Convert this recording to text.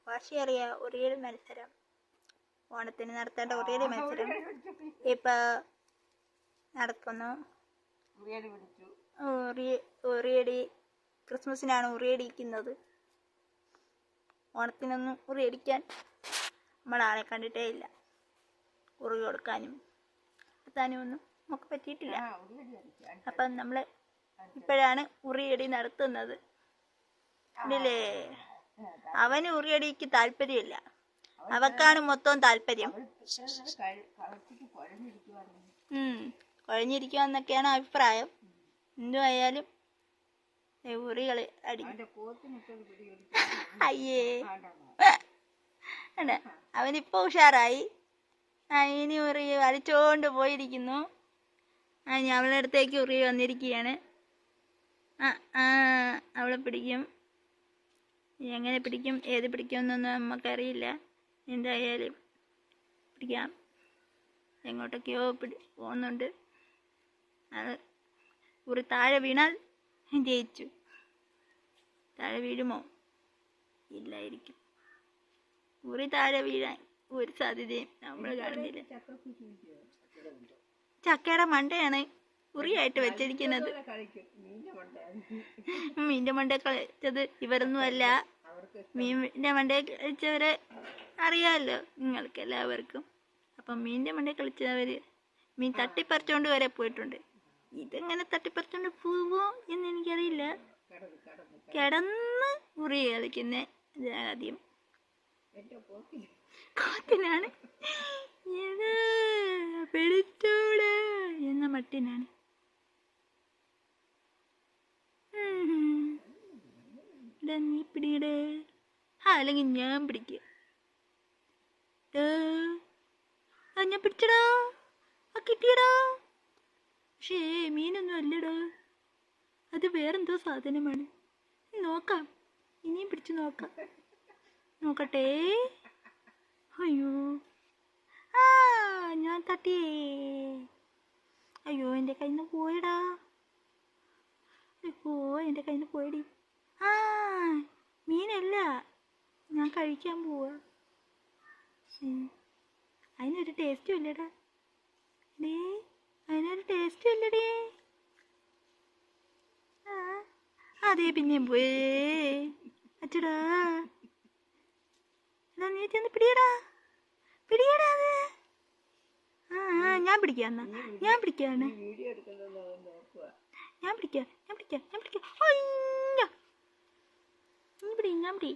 വാശിയേറിയ ഉറിയടി മത്സരം, ഓണത്തിന് നടത്തേണ്ട ഉറിയടി മത്സരം ഇപ്പൊ നടക്കുന്നു. ഉറിയടി ക്രിസ്മസിനാണ് ഉറിയടിക്കുന്നത്. ഓണത്തിനൊന്നും ഉറിയടിക്കാൻ നമ്മളാളെ കണ്ടിട്ടേ ഇല്ല. ഉറി കൊടുക്കാനും എത്താനും ഒന്നും നമുക്ക് പറ്റിയിട്ടില്ല. അപ്പം നമ്മൾ ഇപ്പോഴാണ് ഉറിയടി നടത്തുന്നത്. ഇല്ലേ, അവന് ഉറിയടിക്ക് താല്പര്യമില്ല, അവക്കാണ് മൊത്തം താല്പര്യം. കുഴഞ്ഞിരിക്കുവാന്നൊക്കെയാണ് അഭിപ്രായം. എന്തുമായാലും ഉറികള് അടി. അയ്യേ, അവനിപ്പോ ഉഷാറായി. ഇനി ഉറി വലിച്ചോണ്ട് പോയിരിക്കുന്നു. അവളുടെ അടുത്തേക്ക് ഉറി വന്നിരിക്കുകയാണ്. അവളെ പിടിക്കും. എങ്ങനെ പിടിക്കും, ഏത് പിടിക്കുമെന്നൊന്നും നമുക്കറിയില്ല. എന്തായാലും പിടിക്കാം. എങ്ങോട്ടൊക്കെയോ പോകുന്നുണ്ട്. അത് ഉറി താഴെ വീണാൽ ജയിച്ചു. താഴെ വീഴുമോ? ഇല്ലായിരിക്കും. ഉറി താഴെ വീഴാൻ ഒരു സാധ്യതയും നമ്മൾ കാണുന്നില്ല. ചക്കയുടെ മണ്ടയാണ് ഉറിയായിട്ട് വെച്ചിരിക്കുന്നത്. മീൻ്റെ മണ്ട കളിച്ചത് ഇവരൊന്നുമല്ല. മീൻ്റെ മണ്ട കളിച്ചവരെ അറിയാമല്ലോ നിങ്ങൾക്ക് എല്ലാവർക്കും. അപ്പം മീൻ്റെ മണ്ട കളിച്ചവര് മീൻ തട്ടിപ്പറിച്ചോണ്ട് വരെ പോയിട്ടുണ്ട്. ഇതെങ്ങനെ തട്ടിപ്പറിച്ചോണ്ട് പോവോ എന്ന് എനിക്കറിയില്ല. കിടന്ന് ഉറി കളിക്കുന്ന ആദ്യം കാത്തിനാണ്, പിടിച്ചോട് എന്ന മട്ടിനാണ്. നീ പിടിയുടെ, അല്ലെങ്കിൽ ഞാൻ പിടിക്കുക. ഞാൻ പിടിച്ചടാ, കിട്ടിയടാ. പക്ഷേ മീനൊന്നും അല്ലടാ, അത് വേറെന്തോ സാധനമാണ്. നോക്കാം, ഇനിയും പിടിച്ചു നോക്കാം. നോക്കട്ടെ. അയ്യോ, ഞാൻ തട്ടിയേ. അയ്യോ, എൻ്റെ കയ്യിൽ നിന്ന് പോയടാ. അയ്യോ, എൻ്റെ കയ്യിൽ നിന്ന് പോയടി. മീനല്ല, ഞാൻ കഴിക്കാൻ പോവാ. അതിനൊരു ടേസ്റ്റും ഇല്ലടാ. അതിനൊരു ടേസ്റ്റും ഇല്ലടേ. അതേ പിന്നെയും പോയേ. അച്ചടാ, നീ ചെന്ന് പിടിയടാ, പിടിയടാ. അത് ഞാൻ പിടിക്കാം. എന്നാ ഞാൻ പിടിക്കാണ്. ഞാൻ പിടിക്കാം. ഞാൻ പിടി.